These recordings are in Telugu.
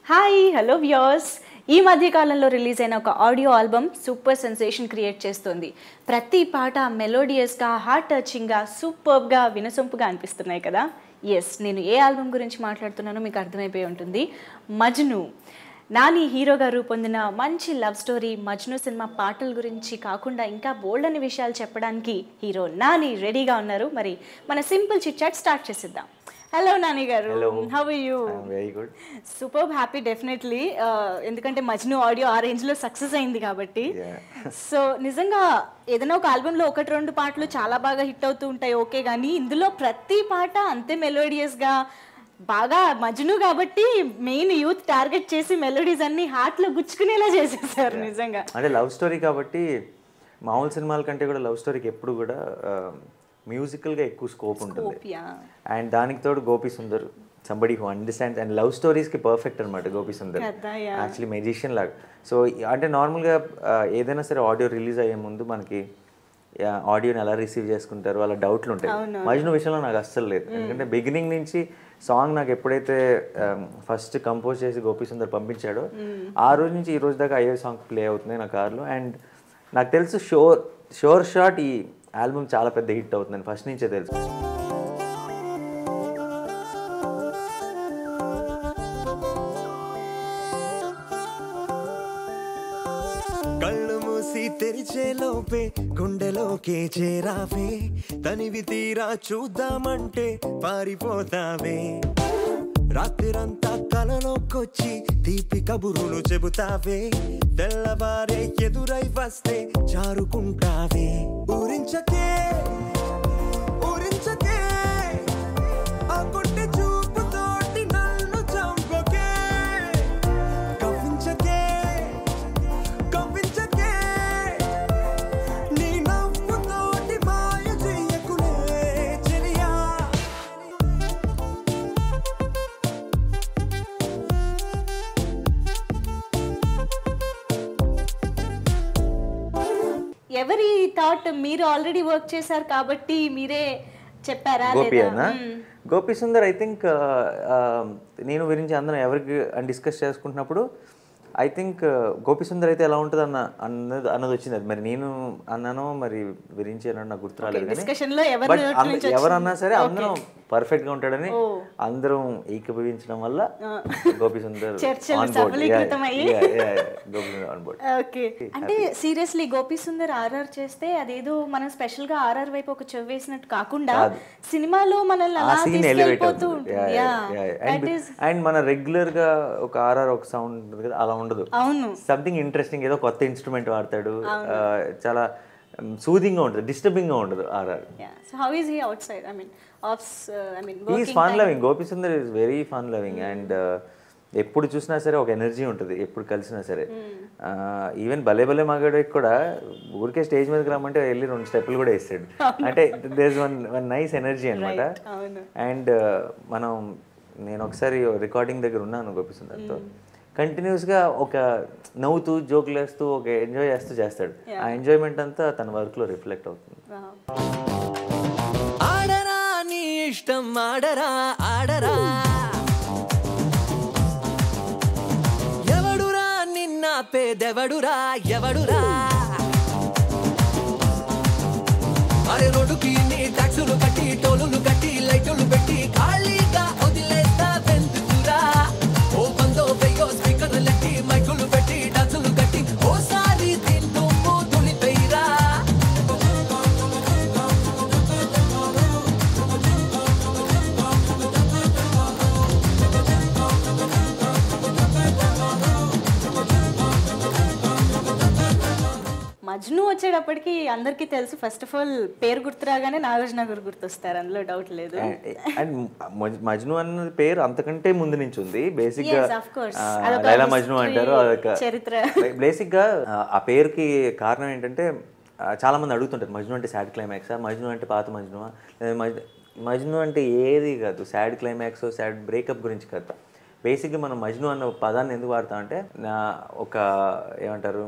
హాయ్ హలో వ్యూయర్స్, ఈ మధ్య కాలంలో రిలీజ్ అయిన ఒక audio album super sensation create చేస్తుంది. ప్రతి పాట మెలోడియస్గా, హార్ట్ టచింగ్గా, సూపర్గా, వినసొంపుగా అనిపిస్తున్నాయి కదా. ఎస్, నేను ఏ ఆల్బమ్ గురించి మాట్లాడుతున్నానో మీకు అర్థమైపోయి ఉంటుంది. మజ్ను. నాని హీరోగా రూపొందిన మంచి లవ్ స్టోరీ మజ్ను సినిమా పాటల గురించి కాకుండా ఇంకా బోల్డ్ అనే విషయాలు చెప్పడానికి హీరో నాని రెడీగా ఉన్నారు. మరి మన సింపుల్ చిట్ చాట్ స్టార్ట్ చేసిద్దాం. హలో నాని గారు, how are you? Very good, super happy definitely. ఎందుకంటే మజ్ను ఆడియో ఆ రేంజ్లో సక్సెస్ అయింది కాబట్టి. సో నిజంగా ఏదైనా ఒక ఆల్బంలో ఒకటి రెండు పాటలు చాలా బాగా హిట్ అవుతూ ఉంటాయి, ఓకే. కానీ ఇందులో ప్రతి పాట అంతే మెలోడియస్గా, బాగా మజ్ను కాబట్టి మెయిన్ యూత్ టార్గెట్ చేసి మెలోడీస్ అన్ని హార్ట్లో గుచ్చుకునేలా చేసేసారు నిజంగా. అంటే లవ్ స్టోరీ కాబట్టి మామూలు సినిమాల కంటే కూడా లవ్ స్టోరీకి ఎప్పుడు కూడా మ్యూజికల్గా ఎక్కువ స్కోప్ ఉంటుంది. అండ్ దానికి తోడు Gopi Sundar, somebody who understands and love స్టోరీస్కి పర్ఫెక్ట్ అనమాట గోపి సుందర్. యాక్చువల్లీ మెజిషియన్ లాగా. సో అంటే నార్మల్గా ఏదైనా సరే ఆడియో రిలీజ్ అయ్యే ముందు మనకి ఆడియోని ఎలా రిసీవ్ చేసుకుంటారు వాళ్ళ డౌట్లు ఉంటాయి. మజ్ను విషయంలో నాకు అస్సలు లేదు. ఎందుకంటే బిగినింగ్ నుంచి సాంగ్ నాకు ఎప్పుడైతే ఫస్ట్ కంపోజ్ చేసి గోపి సుందర్ పంపించాడో ఆ రోజు నుంచి ఈ రోజు దాకా అయ్యే సాంగ్ ప్లే అవుతున్నాయి నా కార్లో. అండ్ నాకు తెలుసు షోర్ షాట్ ఈ ఆల్బమ్ చాలా పెద్ద హిట్ అవుతుందని ఫస్ట్ నుంచే తెలుసు. కళ్ళు మూసి తెరిచేలోపే గుండెలోకే చేరావే, తనివి తీరా చూద్దామంటే పారిపోతావే. రాత్రిరంతా కలలోకొచ్చి తీపి కబురులు చెబుతావే, తెల్లవారే ఎదురై వస్తే జారుకుంటావే. ఊరించకే ఊరించకే ఆ కొట్టి చూపుతోటి నన్ను చంపకే, కవ్వించకే కవ్వించకే నీ నవ్వుతోటి మాయ చెయ్యకులే చెలియా. ఎవరి థాట్? మీరు ఆల్రెడీ వర్క్ చేశారు కాబట్టి మీరే చెప్పారా? గోపి అన్న, గోపి సుందర్ ఐ థింక్ నేను గురించి అందరం ఎవరికి డిస్కస్ చేసుకుంటున్నప్పుడు ఐ థింక్ గోపి సుందర్ అయితే ఎలా ఉంటుంది అన్నది వచ్చింది. అది మరి నేను అన్నానో మరి గురించి అన్నాను నాకు గుర్తు రాలేదు. కానీ ఎవరన్నా సరే అందరం పర్ఫెక్ట్ గా ఉంటాడని అందరం ఏకీభవించడం వల్ల గోపి సుందర్ అంటే సీరియస్లీ గోపి సుందర్ ఆర్ఆర్ చేస్తే అదేదో మనం స్పెషల్ గా ఆర్ఆర్ వైపు ఒక చెవేసినట్టు కాకుండా సినిమాలో మనల్ని అలా తీసుకెళ్ళిపోతూ ఉంటుంది. అండ్ మన రెగ్యులర్ గా ఒక ఆర్ఆర్ ఒక సౌండ్ ఉంటుంది కదా, అలా ఉండదు. అవును, సంథింగ్ ఇంట్రెస్టింగ్, ఏదో కొత్త ఇన్స్ట్రుమెంట్ వాడతాడు, చాలా సూదింగ్ గా ఉంటుంది, డిస్టర్బింగ్ గా ఉండదు ఆర్ఆర్. So how is he outside? I mean he is fun loving. Gopi Sundar is very fun loving. And ఎప్పుడు చూసినా సరే ఒక ఎనర్జీ ఉంటుంది, ఎప్పుడు కలిసినా సరే. ఈవెన్ భలే భలే మగాడికి కూడా ఊరికే స్టేజ్ మీదకి రమ్మంటే వెళ్ళి 2 స్టెప్పులు కూడా వేస్తాడు. అంటే there is one nice energy అనమాట. అండ్ నేను ఒకసారి రికార్డింగ్ దగ్గర ఉన్నాను గోపి సుందర్తో. కంటిన్యూస్గా ఒక నవ్వుతూ జోకులు వేస్తూ ఒక ఎంజాయ్ చేస్తాడు. ఆ ఎంజాయ్మెంట్ అంతా తన వర్క్లో రిఫ్లెక్ట్ అవుతుంది. ఆడరా నీ ఇష్టం ఆడరా ఆడరా, ఎవడురా నిన్న పేదెవడురా ఎవడురా, అరే రోడ్డుకి నీ ట్యాక్సులు కట్టి టోలులు కట్టి లైటులు పెట్టి ఖాళీగా వదిలేస్తా వెందుకురా, ఓ బందో వెయ్యో స్పీకర్లు లెట్టి మైకులు పెట్టి డాన్సులు కట్టి ఓసారి తింటూ తులిపేరా. మజ్ను వచ్చేటప్పటికి అందరికీ తెలుసు, ఫస్ట్ ఆఫ్ ఆల్ పేరు గుర్తురాగానే నాగార్జున గారు గుర్తొస్తారు, అందులో డౌట్ లేదు. అండ్ మజ్ను అన్న పేరు అంతకంటే ముందు నుంచి ఉంది. బేసిక్ గా లైలా మజ్ను అంటారు, చరిత్ర. బేసిక్ గా ఆ పేరుకి కారణం ఏంటంటే చాలా మంది అడుగుతుంటారు, మజ్ను అంటే సాడ్ క్లైమాక్సా, మజ్ను అంటే పాత మజ్నువా? మజ్ను అంటే ఏది కాదు, సాడ్ క్లైమాక్స్ సాడ్ బ్రేకప్ గురించి కాదు. బేసిక్గా మనం మజ్ను అన్న పదాన్ని ఎందుకు వాడతాం అంటే ఒక ఏమంటారు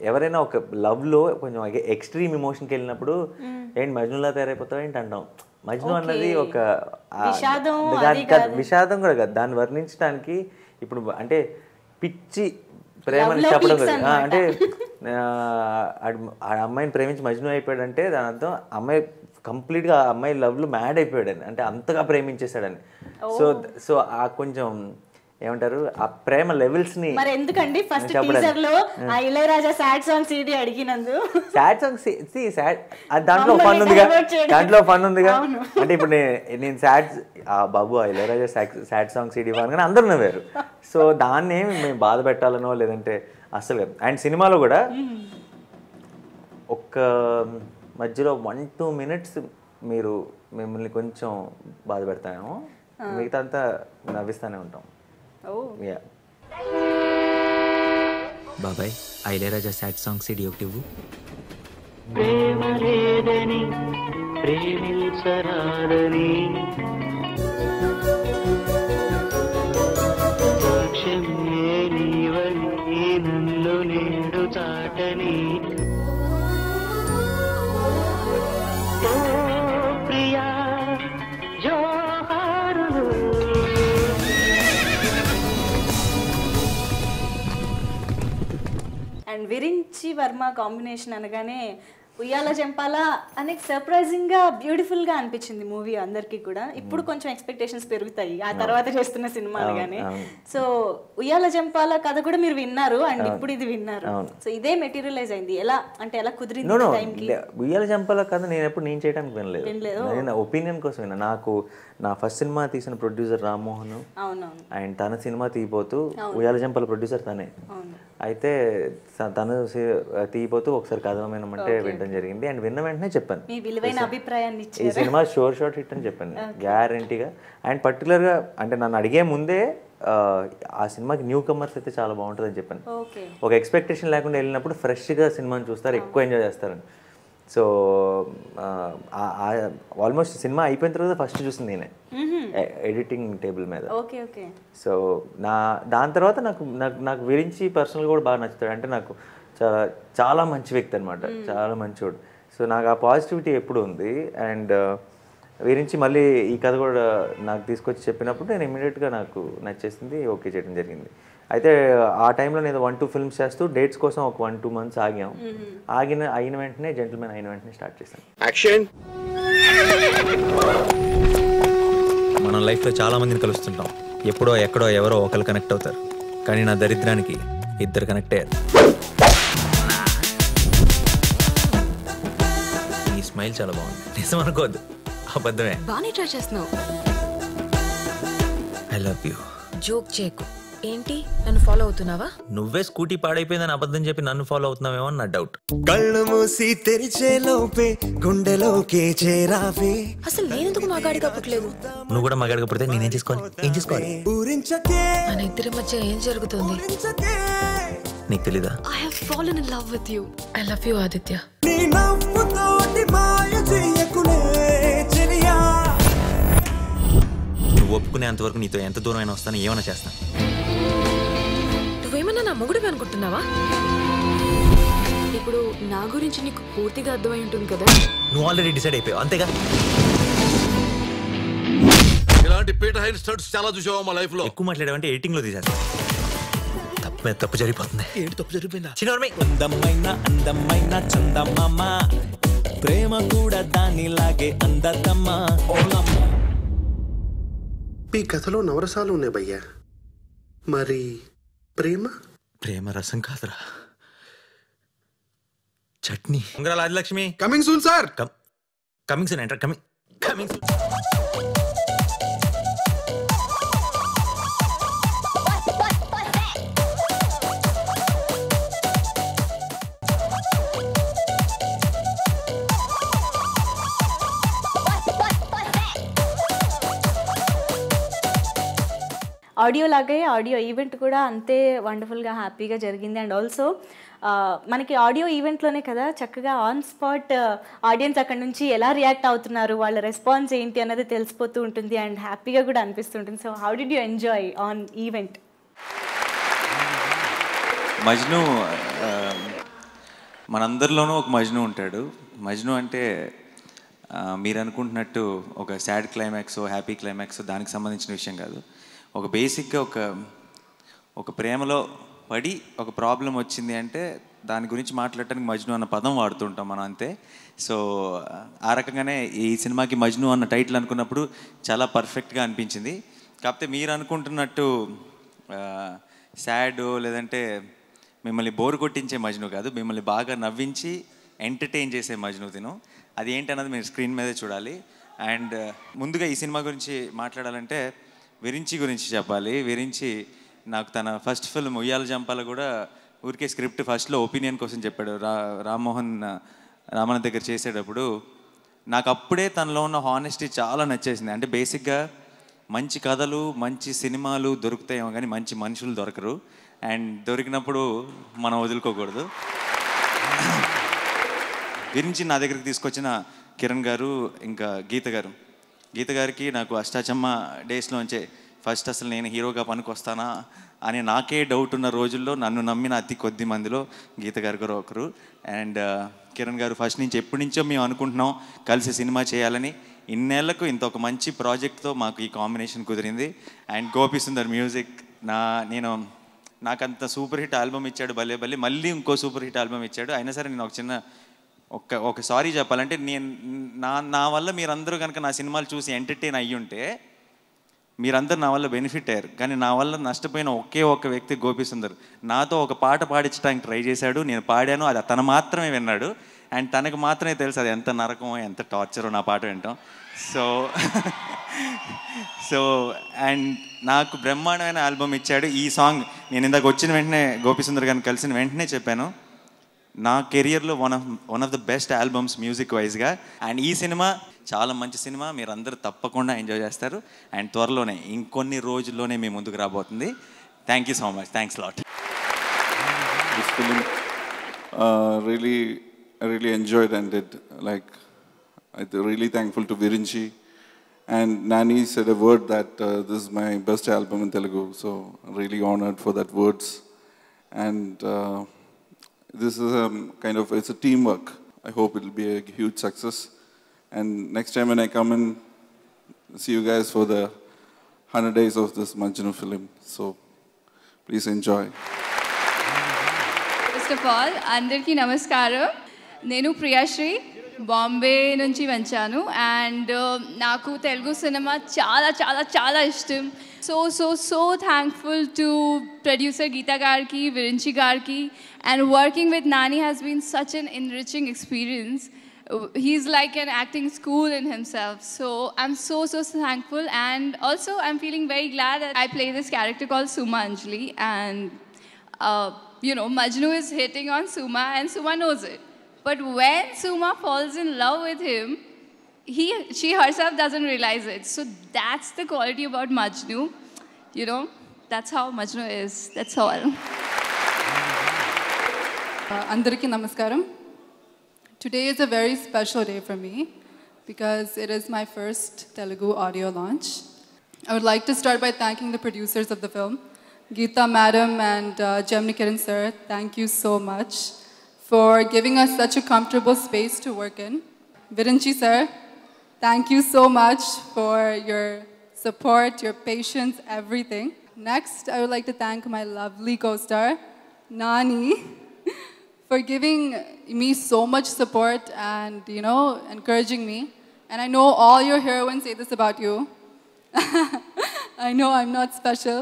ఎవరైనా ఒక లవ్లో కొంచెం ఎక్స్ట్రీమ్ ఎమోషన్కి వెళ్ళినప్పుడు ఏంటి మజ్నులా తయారైపోతావు ఏంటి అంటాం. మజ్ను అన్నది ఒక విషాదం కూడా కాదు, దాన్ని వర్ణించడానికి ఇప్పుడు అంటే పిచ్చి ప్రేమని చెప్పడం కదా. అంటే ఆ అమ్మాయిని ప్రేమించి మజ్ను అయిపోయాడంటే దాని అర్థం అమ్మాయి కంప్లీట్గా ఆ అమ్మాయి లవ్లో మ్యాడ్ అయిపోయాడని, అంటే అంతగా ప్రేమించేశాడని. సో ఆ కొంచెం ఏమంటారు ఆ ప్రేమ లెవెల్స్ ని. మరి ఎందుకండి ఫస్ట్ టీజర్ లో ఆ ఇళయరాజా సాడ్ సాంగ్ సీడీ అడిగినందు సాడ్ సాంగ్ దాంట్లో ఫన్ ఉందిగా, దాంట్లో ఫన్ ఉందిగా. అంటే ఇప్పుడు నేను సాడ్ బాబు ఆ ఇళయరాజా సాడ్ సాంగ్ సీడీ ఇవ్వాలి కానీ అందరూ నవ్వారు. సో దాన్ని మేము బాధ పెట్టాలనో లేదంటే అసలు. అండ్ సినిమాలో కూడా ఒక్క మధ్యలో 1-2 minutes మీరు మిమ్మల్ని కొంచెం బాధ పెడతానేమో, మిగతా అంతా నవ్విస్తానే ఉంటాం. బాబాయ్ ఆ ఇళయరాజా సాడ్ సాంగ్ సిడి ఒకటి ఇవ్వు. ప్రేమ లేదని ప్రేమించరాదని సాక్ష్యమే నీవని నన్ను నేడు చాటని ఓ ప్రియా జోహారులు. అండ్ విరించి వర్మ కాంబినేషన్ అనగానే ఉయ్యాల జంపాల అనే సర్ప్రైజింగ్గా బ్యూటిఫుల్గా అనిపించింది మూవీ అందరికీ కూడా. ఇప్పుడు కొంచెం ఎక్స్పెక్టేషన్స్ పెరుగుతాయి ఆ తర్వాత చేస్తున్న సినిమాలు కానీ. సో ఉయ్యాల జంపాల కథ కూడా మీరు విన్నారు అండ్ ఇప్పుడు ఇది విన్నారు. సో ఇదే మెటీరియలైజ్ అయింది ఎలా అంటే ఎలా కుదిరింది టైంకి? ఉయ్యాల జంపాల కథ నేను చేయడానికి వినలేదు, నేను ఒపీనియన్ కోసం విన్నా. నాకు నా ఫస్ట్ సినిమా తీసిన ప్రొడ్యూసర్ రామ్మోహన్ అండ్ తన సినిమా తీయబోతూ ఉయ్యాల జంపాల ప్రొడ్యూసర్ తనే. అయితే తను తీయబోతూ ఒకసారి కథ వినమంటే వినడం జరిగింది. అండ్ విన్న వెంటనే చెప్పాను ఈ సినిమా షార్ట్ హిట్ అని చెప్పాను గ్యారంటీగా. అండ్ పర్టికులర్గా అంటే నన్ను అడిగే ముందే ఆ సినిమాకి న్యూ కమర్స్ అయితే చాలా బాగుంటుందని చెప్పాను. ఒక ఎక్స్పెక్టేషన్ లేకుండా వెళ్ళినప్పుడు ఫ్రెష్గా సినిమాని చూస్తారు, ఎక్కువ ఎంజాయ్ చేస్తారని. సో ఆల్మోస్ట్ సినిమా అయిపోయిన తర్వాత ఫస్ట్ చూసింది నేనే ఎడిటింగ్ టేబుల్ మీద. సో దాని తర్వాత నాకు విరించి పర్సనల్గా కూడా బాగా నచ్చుతాడు. అంటే నాకు చాలా మంచి వ్యక్తి అనమాట, చాలా మంచోడు. సో నాకు ఆ పాజిటివిటీ ఎప్పుడు ఉంది. అండ్ వీరించి మళ్ళీ ఈ కథ కూడా నాకు తీసుకొచ్చి చెప్పినప్పుడు నేను ఇమ్మీడియట్గా నాకు నచ్చేసింది, ఓకే చేయడం జరిగింది. అయితే ఆ టైంలో నేను 1-2 films చేస్తూ డేట్స్ కోసం ఒక 1-2 months ఆగాం. అయిన వెంటనే జెంటిల్మెన్ అయిన వెంటనే స్టార్ట్ చేశాను. యాక్షన్. మనం లైఫ్లో చాలా మందిని కలుస్తుంటాం, ఎప్పుడో ఎక్కడో ఎవరో ఒకరు కనెక్ట్ అవుతారు. కానీ నా దరిద్రానికి 2 కనెక్ట్ అయ్యారు. ఈ స్మైల్ చాలా బాగుంది, నిజం అనుకోవద్దు, అబద్ధమే. బానే ట్రై చేస్తున్నావు. I love you. జోక్ చేయకు. ఏంటి నన్ను ఫాలో అవుతున్నావా? నువ్వే స్కూటీ పాడైపోయిందని అబద్ధం చెప్పి నన్ను ఫాలో అవుతున్నావేమో అని నా డౌట్. కళ్ళు మూసి తెరిచే లోపే గుండెలోకి చేరావే. అసలు నేనెందుకు మగాడిగా పుట్టలేదు? నువ్వు కూడా మగాడిగా పుడితే నేనేం చేసుకోవాలి? మన ఇద్దరి మధ్య ఏం జరుగుతుంది నీకు తెలీదా? I have fallen in love with you. I love you Aditya. నువ్వు ఒప్పుకునేంత వరకు నీతో ఎంత దూరం అయినా వస్తాను, ఏమైనా చేస్తాను. నువ్వేమన్నా నా మొగుడివి అనుకుంటున్నావా? ఇప్పుడు నా గురించి నీకు పూర్తిగా అర్థమై ఉంటుంది కదా. నువ్వు ఆల్రెడీ డిసైడ్ అయిపోయావు అంతేగా. ఇలాంటి పీటర్ హైన్ స్టడ్స్ చాలా చూసావా మా లైఫ్ లో. ఎక్కువ మాట్లాడావంటే ఎడిటింగ్ లో తీసేస్తా. తప్పు జరిగిపోతుంది. ఏంటి తప్పు జరిగిపోయిందా? అందమైన చందమామ ప్రేమ కూడా దానిలాగే అందతమ్మా. ఈ కథలో నవరసాలు ఉన్నాయి భయ్యా, మరి ప్రేమ రసం కాదురా, చట్నీ. ఉంగరాల Adilakshmi coming soon sir. Coming soon ఎంటర్. Coming soon. ఆడియో లాగే ఆడియో ఈవెంట్ కూడా అంతే వండర్ఫుల్గా హ్యాపీగా జరిగింది. అండ్ ఆల్సో మనకి ఆడియో ఈవెంట్లోనే కదా చక్కగా ఆన్ స్పాట్ ఆడియన్స్ అక్కడ నుంచి ఎలా రియాక్ట్ అవుతున్నారు, వాళ్ళ రెస్పాన్స్ ఏంటి అన్నది తెలిసిపోతూ ఉంటుంది అండ్ హ్యాపీగా కూడా అనిపిస్తుంటుంది. So how did you enjoy on event? Majnu మనందరిలోనూ ఒక మజ్ను ఉంటాడు. మజ్ను అంటే మీరు అనుకుంటున్నట్టు ఒక సాడ్ క్లైమాక్స్, హ్యాపీ క్లైమాక్స్ దానికి సంబంధించిన విషయం కాదు. ఒక బేసిక్గా ఒక ప్రేమలో పడి ఒక ప్రాబ్లం వచ్చింది అంటే దాని గురించి మాట్లాడటానికి మజ్ను అన్న పదం వాడుతుంటాం మనం, అంతే. సో ఆ రకంగానే ఈ సినిమాకి మజ్ను అన్న టైటిల్ అనుకున్నప్పుడు చాలా పర్ఫెక్ట్గా అనిపించింది. కాకపోతే మీరు అనుకుంటున్నట్టు సాడ్ లేదంటే మిమ్మల్ని బోర్ కొట్టించే మజ్ను కాదు, మిమ్మల్ని బాగా నవ్వించి ఎంటర్టైన్ చేసే మజ్ను తిను. అది ఏంటన్నది మీరు స్క్రీన్ మీదే చూడాలి. అండ్ ముందుగా ఈ సినిమా గురించి మాట్లాడాలంటే విరించి గురించి చెప్పాలి. విరించి నాకు తన ఫస్ట్ ఫిల్మ్ ఉయ్యాల జంపాల కూడా ఊరికే స్క్రిప్ట్ ఫస్ట్లో ఒపీనియన్ కోసం చెప్పాడు. రామ్మోహన్ రామన్ దగ్గర చేసేటప్పుడు నాకు అప్పుడే తనలో ఉన్న హానెస్టీ చాలా నచ్చేసింది. అంటే బేసిక్గా మంచి కథలు, మంచి సినిమాలు దొరుకుతాయేమో కానీ మంచి మనుషులు దొరకరు. అండ్ దొరికినప్పుడు మనం వదులుకోకూడదు. గురించి నా దగ్గరికి తీసుకొచ్చిన కిరణ్ గారు, ఇంకా గీత గారికి నాకు అష్టాచమ్మ డేస్లోంచే ఫస్ట్ అసలు నేను హీరోగా పనికొస్తానా అని నాకే డౌట్ ఉన్న రోజుల్లో నన్ను నమ్మిన అతి కొద్ది మందిలో గీత గారు కూడా ఒకరు. అండ్ కిరణ్ గారు ఫస్ట్ నుంచి ఎప్పటి నుంచో మేము అనుకుంటున్నాం కలిసి సినిమా చేయాలని. ఇన్నేళ్లకు ఇంత ఒక మంచి ప్రాజెక్ట్తో మాకు ఈ కాంబినేషన్ కుదిరింది. అండ్ గోపి సుందర్ మ్యూజిక్, నాకంత సూపర్ హిట్ ఆల్బమ్ ఇచ్చాడు భలే భలే, మళ్ళీ ఇంకో సూపర్ హిట్ ఆల్బమ్ ఇచ్చాడు. అయినా సరే నేను ఒక సారీ చెప్పాలంటే నా వల్ల మీరందరూ కనుక నా సినిమాలు చూసి ఎంటర్టైన్ అయ్యుంటే మీరందరూ నా వల్ల బెనిఫిట్ అయ్యారు. కానీ నా వల్ల నష్టపోయిన ఒకే ఒక్క వ్యక్తి గోపి సుందర్. నాతో ఒక పాట పాడించడానికి ట్రై చేశాడు, నేను పాడాను, అది తను మాత్రమే విన్నాడు. అండ్ తనకు మాత్రమే తెలుసు అది ఎంత నరకమో ఎంత టార్చరో నా పాట వింటాం. సో అండ్ నాకు బ్రహ్మాండమైన ఆల్బమ్ ఇచ్చాడు. ఈ సాంగ్ నేను ఇందాక వచ్చిన వెంటనే గోపి సుందర్ గారిని కలిసిన వెంటనే చెప్పాను, నా కెరియర్లో one of the best albums music వైజ్గా. అండ్ ఈ సినిమా చాలా మంచి సినిమా, మీరు అందరూ తప్పకుండా ఎంజాయ్ చేస్తారు. అండ్ త్వరలోనే ఇంకొన్ని రోజుల్లోనే మీ ముందుకు రాబోతుంది. Thank you so much. Thanks lot. This film I really enjoyed and did I'm really thankful to Virinchi. And Nani said a word that this is my best album in Telugu, so I'm really honored for that words. And this is it's a teamwork. I hope it will be a huge success. And next time when I come and see you guys for the 100 days of this Majnu film, so please enjoy. First of all, andarki namaskaram. Nenu Priyashri Bombay నుంచి వచ్చాను. అండ్ నాకు తెలుగు సినిమా చాలా చాలా చాలా ఇష్టం. So thankful to producer Geetha గారికి, విరించి గారికి. And working with Nani has been such an enriching experience. He's like an acting school in himself. So I'm so thankful. And also I'm feeling very glad that I play this character called Suma Anjali. And Majnu is hitting on Suma and Suma knows it. But when Suma falls in love with him, she herself doesn't realize it. So that's the quality about Majnu. That's how Majnu is. That's all. Andariki namaskaram. Today is a very special day for me because it is my first Telugu audio launch. I would like to start by thanking the producers of the film, Geeta Madam and Gemini Kiran sir. Thank you so much for giving us such a comfortable space to work in. Virinchi sir, thank you so much for your support, your patience, everything. Next, I would like to thank my lovely co-star, Nani, for giving me so much support and, encouraging me. And I know all your heroines say this about you. I know I'm not special,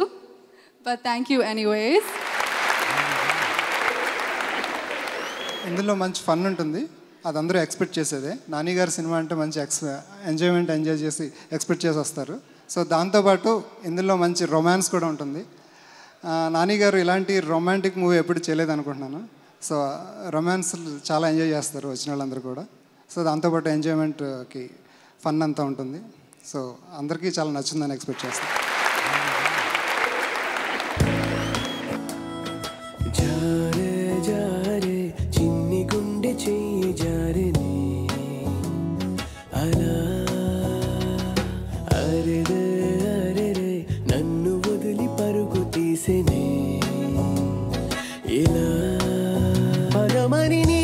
but thank you anyways. ఇందులో మంచి ఫన్ ఉంటుంది, అది అందరూ ఎక్స్పెక్ట్ చేసేదే. నాని గారి సినిమా అంటే మంచి ఎంజాయ్ చేసి ఎక్స్పెక్ట్ చేసి వస్తారు. సో దాంతోపాటు ఇందులో మంచి రొమాన్స్ కూడా ఉంటుంది. నాని గారు ఇలాంటి రొమాంటిక్ మూవీ ఎప్పుడు చేయలేదు అనుకుంటున్నాను. సో రొమాన్స్ చాలా ఎంజాయ్ చేస్తారు వచ్చిన వాళ్ళందరూ కూడా. సో దాంతోపాటు ఎంజాయ్మెంట్కి ఫన్ అంతా ఉంటుంది. సో అందరికీ చాలా నచ్చిందని ఎక్స్పెక్ట్ చేస్తాను. నన్ను వదిలి పరుగు తీసేనే ఇలా పరమని నీ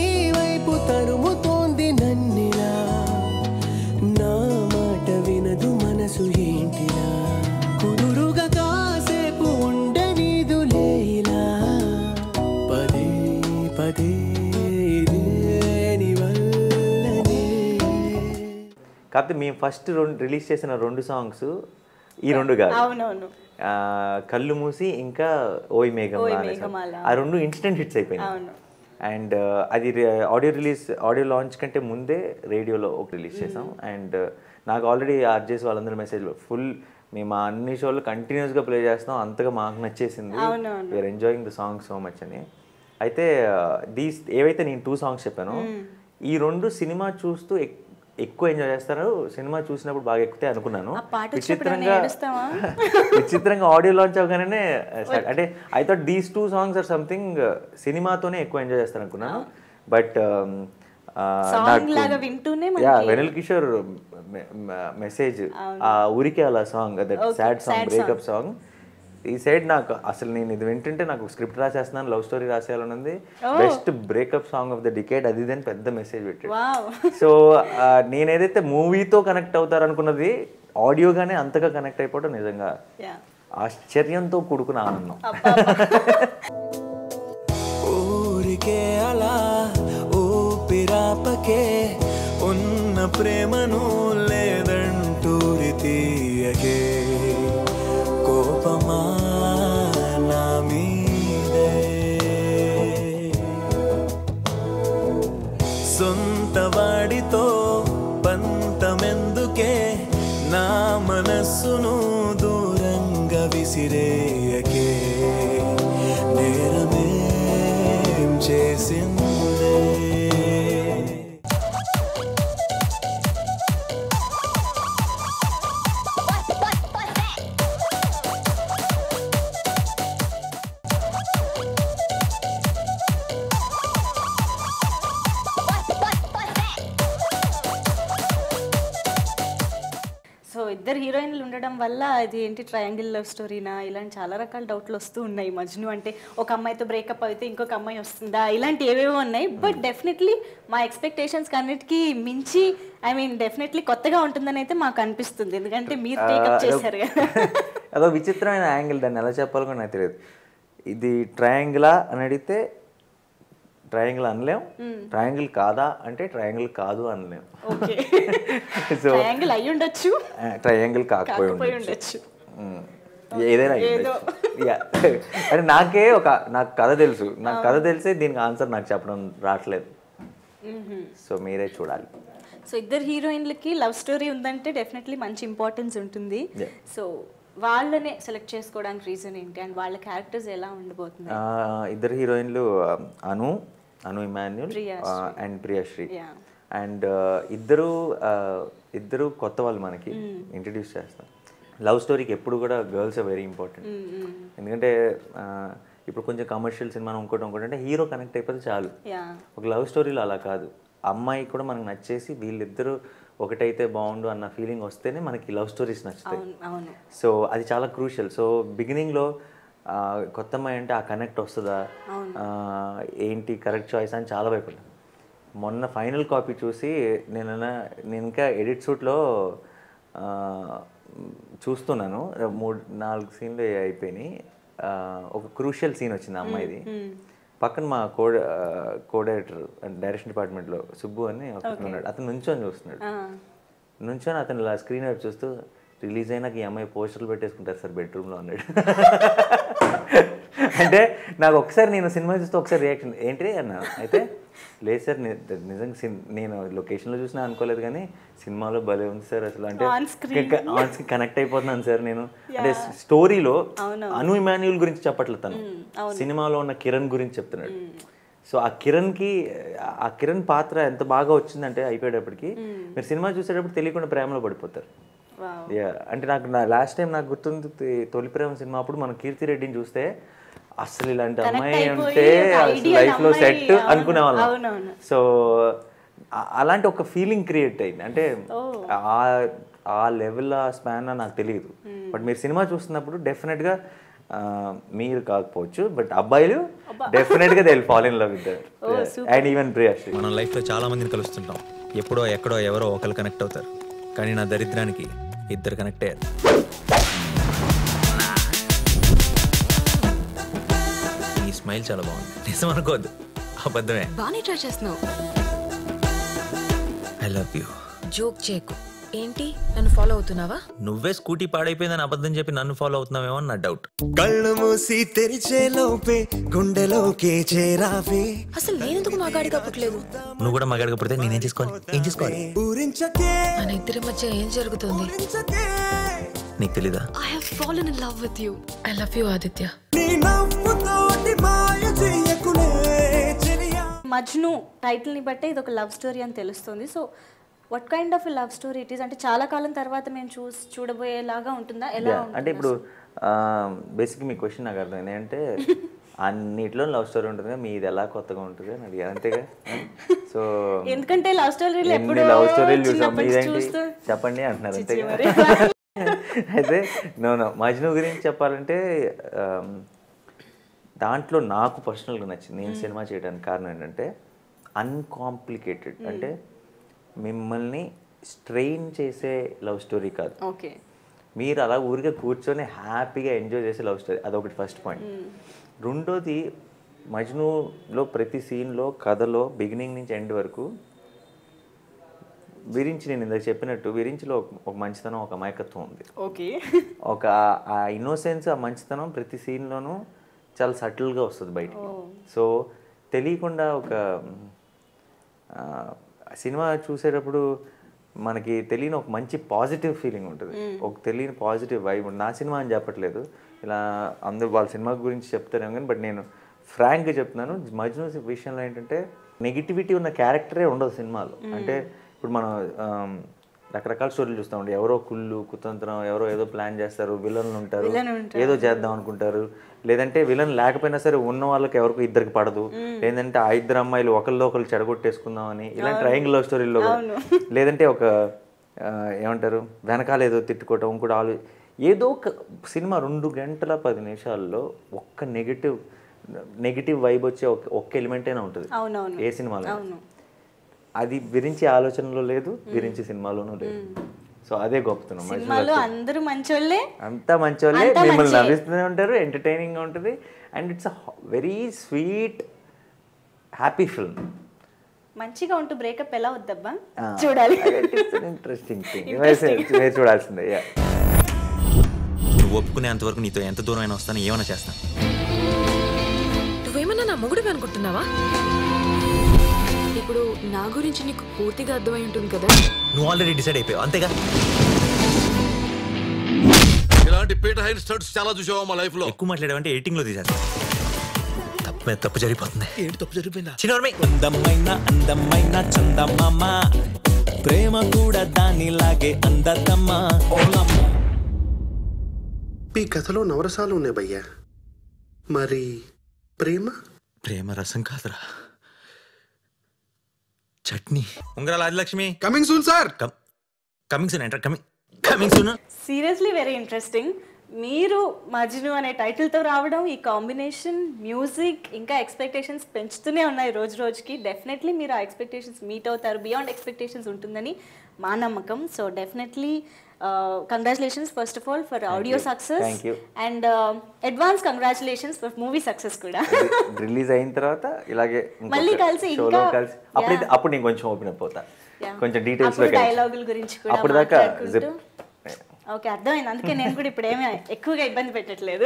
కాకపోతే మేము ఫస్ట్ రిలీజ్ చేసిన 2 సాంగ్స్ ఈ 2 కాదు. అవునవును. కళ్ళు మూసి ఇంకా ఓయ్ మేఘమాల, ఆ 2 ఇన్స్టెంట్ హిట్స్ అయిపోయినాయి. అండ్ అది ఆడియో లాంచ్ కంటే ముందే రేడియోలో ఒక రిలీజ్ చేసాం. అండ్ నాకు ఆల్రెడీ ఆర్జేస్ వాళ్ళందరూ మెసేజ్లో ఫుల్ మేము అన్ని షోలు కంటిన్యూస్గా ప్లే చేస్తాం, అంతగా మాకు నచ్చేసింది, we are enjoying the song so much అని. అయితే ఏవైతే నేను 2 సాంగ్స్ చెప్పానో ఈ 2 సినిమా చూస్తూ ఎక్కువ ఎంజాయ్ చేస్తారు, సినిమా చూసినప్పుడు బాగా ఎక్కుతాయి అనుకున్నాను. విచిత్రంగా ఆడియో లాంచ్ అవగానే అంటే I thought these 2 songs are something సినిమాతోనే ఎక్కువ ఎంజాయ్ చేస్తాను అనుకున్నాను. బట్ వెనల్ కిషోర్ మెసేజ్ ఆ ఊరికే అలా song, that sad song, breakup song, ఈ సైడ్ నాకు అసలు నేను ఇది వింటుంటే నాకు స్క్రిప్ట్ రాసేస్తున్నాను, లవ్ స్టోరీ రాసేయాలని ఉంది, best breakup song of the decade అది అని పెద్ద మెసేజ్ పెట్టాడు. సో నేను ఏదైతే మూవీతో కనెక్ట్ అవుతారు అనుకున్నది ఆడియోగానే అంతగా కనెక్ట్ అయిపోవడం నిజంగా ఆశ్చర్యంతో కూడుకున్న ఆనందం. ఊరికే అలా ఊపిరాపకే ఉన్న ప్రేమను లేదంటూరి తీయకే కోపమా నా మీదే సొంత వాడితో పంతమెందుకే నా మనస్సును దూరంగా విసిరేయకే నేరమేం చేసిందే. ఇద్దరు హీరోయిన్లు ఉండడం వల్ల అది ఏంటి ట్రయాంగిల్ లవ్ స్టోరీనా ఇలాంటి చాలా రకాల డౌట్లు వస్తూ ఉన్నాయి. మజ్ను అంటే ఒక అమ్మాయితో బ్రేకప్ అయితే ఇంకొక అమ్మాయి వస్తుందా, ఇలాంటి ఏవేవో ఉన్నాయి. బట్ డెఫినెట్లీ మా ఎక్స్పెక్టేషన్స్ అన్నిటికీ మించి డెఫినెట్లీ కొత్తగా ఉంటుందని అయితే మాకు అనిపిస్తుంది, ఎందుకంటే మీరు టేకప్ చేశారు కదా. అదో విచిత్రమైన యాంగిల్, దాన్ని ఎలా చెప్పాలో కూడా నాకు తెలియదు. ఇది ట్రయాంగిలా అని అడిగితే ట్రయాంగిల్ అనలేం, ట్రయాంగిల్ కాదా అంటే ట్రయాంగిల్ కాదు అనలేం. సో ట్రయాంగిల్ అయి ఉండొచ్చు, ట్రయాంగిల్ కాకపోయి ఉండొచ్చు, ఏదైనా అంటే నాకు కథ తెలుసు, నాకు కథ తెలిసే దీనికి ఆన్సర్ నాకు చెప్పడం రావట్లేదు. సో మీరే చూడాలి. సో ఇద్దరు హీరోయిన్లకి లవ్ స్టోరీ ఉందంటే డెఫినెట్లీ మంచి ఇంపార్టెన్స్ ఉంటుంది. సో వాళ్ళనే సెలెక్ట్ చేసుకోవడానికి రీజన్ ఏంటి అండ్ వాళ్ళ క్యారెక్టర్స్ ఎలా ఉండబోతుంది? ఇద్దరు హీరోయిన్లు అను ఇమాన్యుల్ అండ్ ప్రియశ్రీ. అండ్ ఇద్దరు కొత్త వాళ్ళు మనకి ఇంట్రడ్యూస్ చేస్తాం. లవ్ స్టోరీకి ఎప్పుడు కూడా గర్ల్స్ ఆర్ వెరీ ఇంపార్టెంట్. ఎందుకంటే ఇప్పుడు కొంచెం కమర్షియల్ సినిమా ఇంకోటి అంటే హీరో కనెక్ట్ అయిపోతే చాలు. ఒక లవ్ స్టోరీలో అలా కాదు, అమ్మాయి కూడా మనకు నచ్చేసి వీళ్ళిద్దరూ ఒకటైతే బాగుండు అన్న ఫీలింగ్ వస్తేనే మనకి లవ్ స్టోరీస్ నచ్చుతాయి. సో అది చాలా క్రూషియల్. సో బిగినింగ్లో కొత్త అమ్మాయి అంటే ఆ కనెక్ట్ వస్తుందా, ఏంటి కరెక్ట్ చాయిస్ అని చాలా భయపడ్డాను. మొన్న ఫైనల్ కాపీ చూసి నేను ఇంకా ఎడిట్ షూట్లో చూస్తున్నాను, 3-4 సీన్లు అయిపోయినాయి. ఒక క్రూషియల్ సీన్ వచ్చింది అమ్మాయిది. పక్కన మా కోడైరెక్టర్ డైరెక్షన్ డిపార్ట్మెంట్లో సుబ్బు అని ఒకటి ఉన్నాడు, అతను నుంచొని చూస్తున్నాడు. నుంచొని అతను ఇలా స్క్రీన్ వైపు చూస్తూ రిలీజ్ అయినాక ఈ అమ్మాయి పోస్టర్లు పెట్టేసుకుంటారు సార్ బెడ్రూమ్లో అన్నాడు. అంటే నాకు ఒకసారి నేను సినిమా చూస్తే ఒకసారి రియాక్షన్ ఏంటి అన్నాను. అయితే లేదు సార్ నిజంగా నేను లొకేషన్లో చూసినా అనుకోలేదు కానీ సినిమాలో భలే ఉంది సార్ అసలు, అంటే ఆన్ కనెక్ట్ అయిపోతున్నాను సార్ నేను. అంటే స్టోరీలో అను ఇమాన్యుల్ గురించి చెప్పట్లేదు, తను సినిమాలో ఉన్న కిరణ్ గురించి చెప్తున్నాడు. సో ఆ కిరణ్ పాత్ర ఎంత బాగా వచ్చిందంటే అయిపోయేటప్పటికి మీరు సినిమా చూసేటప్పుడు తెలియకుండా ప్రేమలో పడిపోతారు. అంటే లాస్ట్ టైం నాకు గుర్తుంది తొలి ప్రేమ సినిమా అప్పుడు మనం కీర్తి రెడ్డిని చూస్తే అసలు ఇలాంటి అమ్మాయి ఉంటే లైఫ్లో సెట్ అనుకునే వాళ్ళం. సో అలాంటి ఒక ఫీలింగ్ క్రియేట్ అయింది. అంటే ఆ లెవెల్ ఆ స్పాన్ నాకు తెలియదు. బట్ మీరు సినిమా చూస్తున్నప్పుడు డెఫినెట్గా మీరు కాకపోవచ్చు బట్ అబ్బాయిలు డెఫినెట్గా they will fall in love with that and even Priyasri. మనం లైఫ్లో చాలా మందిని కలుస్తుంటాం, ఎప్పుడో ఎక్కడో ఎవరో ఒకరు కనెక్ట్ అవుతారు, కానీ నా దరిద్రానికి ఇద్దరు కనెక్ట్ అయ్యారు. ఈ స్మైల్ చాలా బాగుంది, నిజం అనుకోవద్దు, అబద్ధమే. బాగానే ట్రై చేస్తున్నావు. I love you. జోక్ చేయకు, ఏంటి నన్ను ఫాలో అవుతున్నావా? నువ్వే స్కూటీ పాడైపోయిందని అబద్ధం చెప్పి నన్ను ఫాలో అవుతున్నావేమో అని నా డౌట్. కళ్ళు మూసి తెరిచే లోపే గుండెలోకే చేరావే. అసలు నేనెందుకు మగాడిగా పుట్టలేదు? నువ్వు కూడా మగాడిగా పుడితే నేనేం చేసుకోవాలి? ఏం చేసుకోవాలి? మన ఇద్దరి మధ్య ఏం జరుగుతుంది? నీకు తెలీదా? I have fallen in love with you. I love you, Aditya. Majnu టైటిల్ని బట్టే ఇది ఒక లవ్ స్టోరీ అని తెలుస్తుంది. So what kind of love story it is? అంటే చాలా కాలం తర్వాత మేము చూడబోయేలాగా ఉంటుందా? ఎలా అంటే ఇప్పుడు బేసిక్గా మీ క్వశ్చన్ నాకు అర్థమైంది. అంటే అన్నిట్లో లవ్ స్టోరీ ఉంటుంది, మీది ఎలా కొత్తగా ఉంటుంది అని అడిగారు, అంతేగా? సో ఎందుకంటే లవ్ స్టోరీలు ఎన్ని లవ్ స్టోరీలు చూసాం, మీదేంటి చెప్పండి అంటున్నారు, అంతేగా? అయితే నో మజ్ను గురించి చెప్పాలంటే దాంట్లో నాకు పర్సనల్గా నచ్చింది, నేను సినిమా చేయడానికి కారణం ఏంటంటే అన్కాంప్లికేటెడ్. అంటే మిమ్మల్ని స్ట్రెయిన్ చేసే లవ్ స్టోరీ కాదు, ఓకే, మీరు అలా ఊరికే కూర్చొని హ్యాపీగా ఎంజాయ్ చేసే లవ్ స్టోరీ. అదొకటి ఫస్ట్ పాయింట్. రెండోది, మజ్నులో ప్రతి సీన్లో కథలో బిగినింగ్ నుంచి ఎండ్ వరకు విరించి, నేను ఇందాక చెప్పినట్టు విరించిలో ఒక మంచితనం, ఒక అమాయకత్వం ఉంది. ఓకే, ఒక ఆ ఇన్నోసెన్స్, ఆ మంచితనం ప్రతి సీన్లోనూ చాలా సటిల్గా వస్తుంది బయటికి. సో తెలియకుండా ఒక సినిమా చూసేటప్పుడు మనకి తెలియని ఒక మంచి పాజిటివ్ ఫీలింగ్ ఉంటుంది, ఒక తెలియని పాజిటివ్ వైబ్ ఉంటుంది. నా సినిమా అని చెప్పట్లేదు, ఇలా అందరూ వాళ్ళ సినిమా గురించి చెప్తారేమో కానీ, బట్ నేను ఫ్రాంక్గా చెప్తున్నాను, మజ్ను విషయంలో ఏంటంటే నెగిటివిటీ ఉన్న క్యారెక్టరే ఉండదు సినిమాలో. అంటే ఇప్పుడు మనం రకరకాల స్టోరీలు చూస్తూ ఉంటాం, ఎవరో కుళ్ళు కుతంత్రం, ఎవరో ఏదో ప్లాన్ చేస్తారు, విలన్లు ఉంటారు, ఏదో చేద్దాం అనుకుంటారు, లేదంటే విలన్ లేకపోయినా సరే ఉన్న వాళ్ళకి ఎవరికి ఇద్దరికి పడదు, లేదంటే ఆ ఇద్దరు అమ్మాయిలు ఒకళ్ళు ఒకళ్ళు చెడగొట్టేసుకుందాం అని ఇలాంటి ట్రయాంగిల్ లవ్ స్టోరీల్లో, లేదంటే ఒక ఏమంటారు వెనకాల ఏదో తిట్టుకోవటం, ఇంకోటి ఏదో ఒక సినిమా 2 గంటల 10 నిమిషాల్లో ఒక్క నెగిటివ్ వైబ్ వచ్చే ఒక్క ఎలిమెంట్ అయినా ఉంటుంది ఏ సినిమాలో. అది విరించి ఆలోచనలో లేదు, విరించి సినిమాలోనూ లేదు. సో అదే గొప్పతనం. అందరూ మంచోళ్ళే, అంతా మంచోళ్ళే, మిమ్మల్ని నవ్విస్తూనే ఉంటారు, ఎంటర్టైనింగ్గా ఉంటుంది, and it's a very sweet happy film. మంచిగా ఉంటూ బ్రేకప్ ఎలా వద్దబ్బా, చూడాలి. ఇంట్రెస్టింగ్ థింగ్, మీరు చూడాల్సిందే. నువ్వు ఒప్పుకునేంతవరకు నీతో ఎంత దూరం అయినా వస్తాను, ఏమైనా చేస్తాను. నువ్వేమన్నా నా మొగుడివి అనుకుంటున్నావా? ఇప్పుడు నా గురించి నీకు పూర్తిగా అర్థమై ఉంటుంది కదా? నువ్వు ఆల్రెడీ డిసైడ్ అయిపోయావు, అంతేగా? ఇలాంటి పీట హైర్ స్టడ్స్ చాలా చూసావా మా లైఫ్ లో? ఎక్కువ మాట్లాడావంటే ఎడిటింగ్ లో తీసేస్తా. తప్పు జరిగిపోతుంది. ఏంటి తప్పు జరిగిపోయిందా? అందమైన అందమైన చందమామ, ప్రేమ కూడా దానిలాగే అందతమ్మా. ఈ కథలో నవరసాలు ఉన్నాయి భయ్యా, మరి ప్రేమ రసం కాదురా, చట్నీ. ఉంగరాల Adilakshmi coming soon sir. Coming soon ఏంట్రా? Coming soon. Seriously very interesting. మీరు మజ్ను అనే టైటిల్తో రావడం, ఈ కాంబినేషన్, మ్యూజిక్, ఇంకా ఎక్స్పెక్టేషన్స్ పెంచుతూనే ఉన్నాయి రోజు రోజుకి. డెఫినెట్లీ మీరు ఆ ఎక్స్పెక్టేషన్స్ మీట్ అవుతారు, బియాండ్ ఎక్స్పెక్టేషన్స్ ఉంటుందని మా నమ్మకం. So definitely congratulations first of all for audio success, and advance congratulations for movie success కూడా. రిలీజ్ అయిన తర్వాత ఇలాగే మళ్ళీ కలిసి అప్పుడు నేను కొంచెం ఓపెన్ అప్ అవుతా, కొంచెం డీటెయిల్స్ లో డైలాగుల గురించి కూడా అప్పుడు దాకా. ఓకే, అర్థమైంది. అందుకే నేను కూడా ఇప్పుడు ఏమీ ఎక్కువగా ఇబ్బంది పెట్టట్లేదు.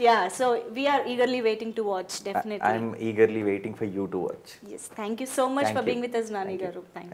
Yeah, so we are eagerly waiting to watch. Definitely I am eagerly waiting for you to watch. yes, thank you so much for being with us, Nani garu. Thank you.